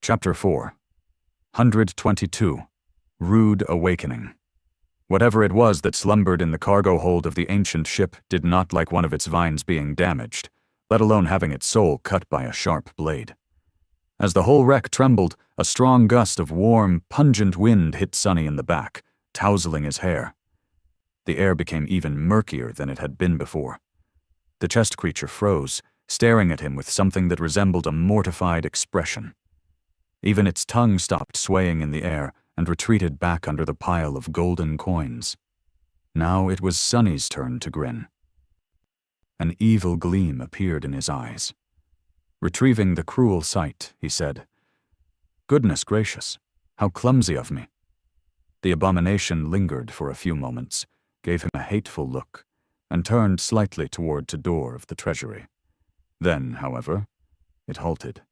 Chapter 4. 122. Rude Awakening. Whatever it was that slumbered in the cargo hold of the ancient ship did not like one of its vines being damaged, let alone having its soul cut by a sharp blade. As the whole wreck trembled, a strong gust of warm, pungent wind hit Sonny in the back, tousling his hair. The air became even murkier than it had been before. The chest creature froze, staring at him with something that resembled a mortified expression. Even its tongue stopped swaying in the air and retreated back under the pile of golden coins. Now it was Sonny's turn to grin. An evil gleam appeared in his eyes. Retrieving the cruel sight, he said, "Goodness gracious, how clumsy of me." The abomination lingered for a few moments, gave him a hateful look, and turned slightly toward the door of the treasury. Then, however, it halted.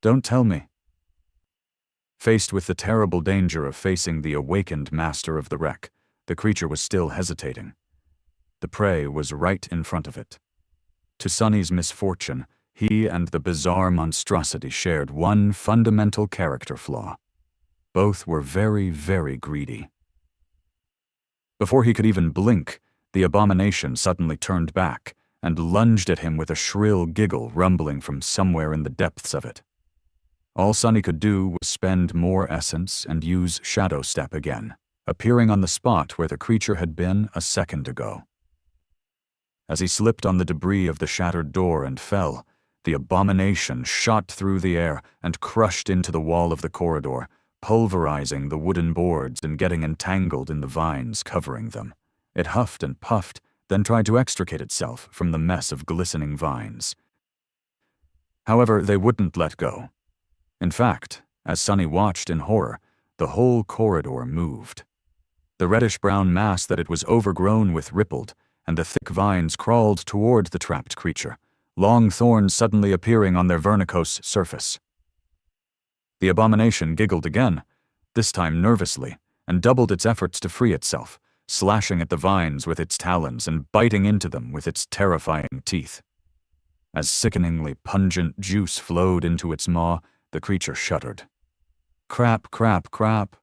"Don't tell me." Faced with the terrible danger of facing the awakened master of the wreck, the creature was still hesitating. The prey was right in front of it. To Sonny's misfortune, he and the bizarre monstrosity shared one fundamental character flaw. Both were very, very greedy. Before he could even blink, the abomination suddenly turned back and lunged at him with a shrill giggle rumbling from somewhere in the depths of it. All Sonny could do was spend more essence and use Shadow Step again, appearing on the spot where the creature had been a second ago. As he slipped on the debris of the shattered door and fell, the abomination shot through the air and crushed into the wall of the corridor, pulverizing the wooden boards and getting entangled in the vines covering them. It huffed and puffed, then tried to extricate itself from the mess of glistening vines. However, they wouldn't let go. In fact, as Sonny watched in horror, the whole corridor moved. The reddish-brown mass that it was overgrown with rippled, and the thick vines crawled toward the trapped creature, long thorns suddenly appearing on their vernicose surface. The abomination giggled again, this time nervously, and doubled its efforts to free itself, slashing at the vines with its talons and biting into them with its terrifying teeth. As sickeningly pungent juice flowed into its maw, the creature shuddered. Crap, crap, crap.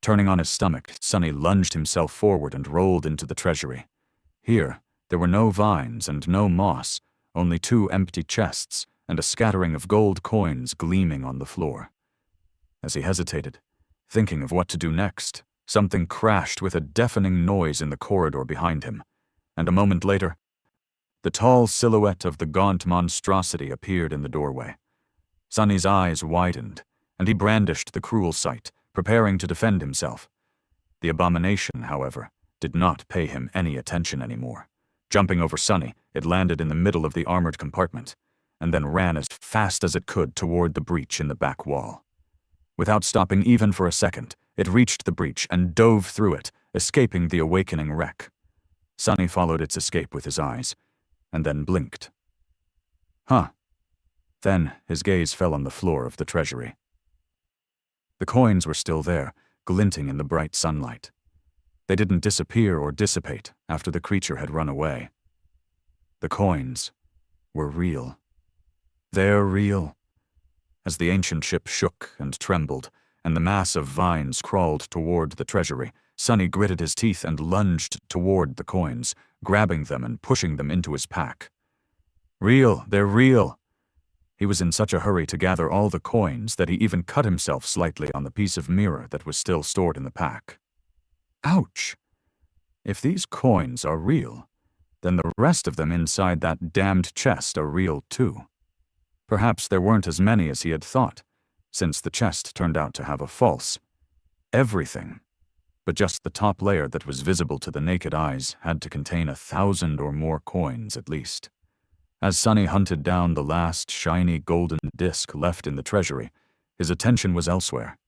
Turning on his stomach, Sonny lunged himself forward and rolled into the treasury. Here, there were no vines and no moss, only 2 empty chests and a scattering of gold coins gleaming on the floor. As he hesitated, thinking of what to do next, something crashed with a deafening noise in the corridor behind him, and a moment later, the tall silhouette of the gaunt monstrosity appeared in the doorway. Sonny's eyes widened, and he brandished the cruel sight, preparing to defend himself. The abomination, however, did not pay him any attention anymore. Jumping over Sonny, it landed in the middle of the armored compartment, and then ran as fast as it could toward the breach in the back wall. Without stopping even for a second, it reached the breach and dove through it, escaping the awakening wreck. Sonny followed its escape with his eyes, and then blinked. Huh. Then his gaze fell on the floor of the treasury. The coins were still there, glinting in the bright sunlight. They didn't disappear or dissipate after the creature had run away. The coins were real. They're real. As the ancient ship shook and trembled, and the mass of vines crawled toward the treasury, Sonny gritted his teeth and lunged toward the coins, grabbing them and pushing them into his pack. Real, they're real. He was in such a hurry to gather all the coins that he even cut himself slightly on the piece of mirror that was still stored in the pack. Ouch! If these coins are real, then the rest of them inside that damned chest are real too. Perhaps there weren't as many as he had thought, since the chest turned out to have a false everything. But just the top layer that was visible to the naked eyes had to contain 1,000 or more coins at least. As Sonny hunted down the last shiny golden disc left in the treasury, his attention was elsewhere.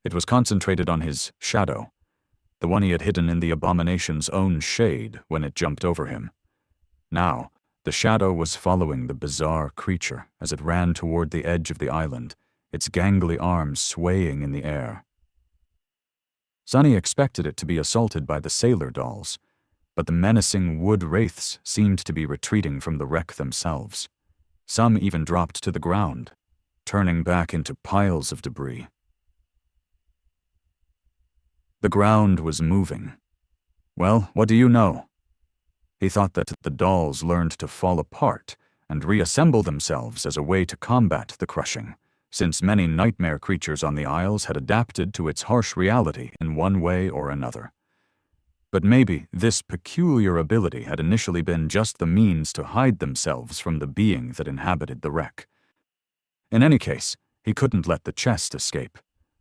It was concentrated on his shadow, the one he had hidden in the abomination's own shade when it jumped over him. Now, the shadow was following the bizarre creature as it ran toward the edge of the island, its gangly arms swaying in the air. Sonny expected it to be assaulted by the sailor dolls, but the menacing wood wraiths seemed to be retreating from the wreck themselves. Some even dropped to the ground. turning back into piles of debris. The ground was moving. Well, what do you know? He thought that the dolls learned to fall apart and reassemble themselves as a way to combat the crushing, since many nightmare creatures on the Isles had adapted to its harsh reality in one way or another. But maybe this peculiar ability had initially been just the means to hide themselves from the being that inhabited the wreck. In any case, he couldn't let the chest escape,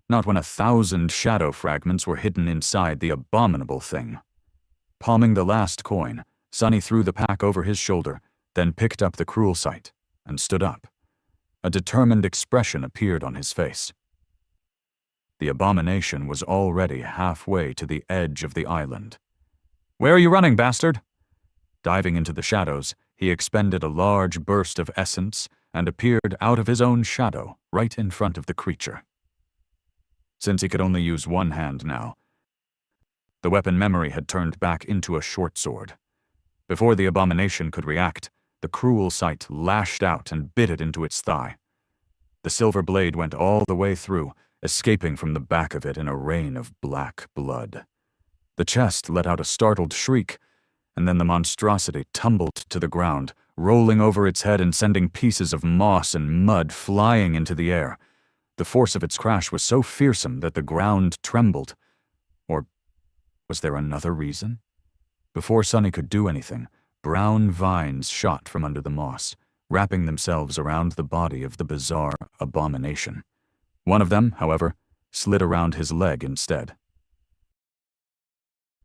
not when 1,000 shadow fragments were hidden inside the abominable thing. Palming the last coin, Sonny threw the pack over his shoulder, then picked up the cruel sight and stood up. A determined expression appeared on his face. The abomination was already halfway to the edge of the island. "Where are you running, bastard?" Diving into the shadows, he expended a large burst of essence and appeared out of his own shadow right in front of the creature. Since he could only use one hand now, the weapon memory had turned back into a short sword. Before the abomination could react, the cruel sight lashed out and bit it into its thigh. The silver blade went all the way through, escaping from the back of it in a rain of black blood. The chest let out a startled shriek, and then the monstrosity tumbled to the ground, rolling over its head and sending pieces of moss and mud flying into the air. The force of its crash was so fearsome that the ground trembled. Or was there another reason? Before Sonny could do anything, brown vines shot from under the moss, wrapping themselves around the body of the bizarre abomination. One of them, however, slid around his leg instead.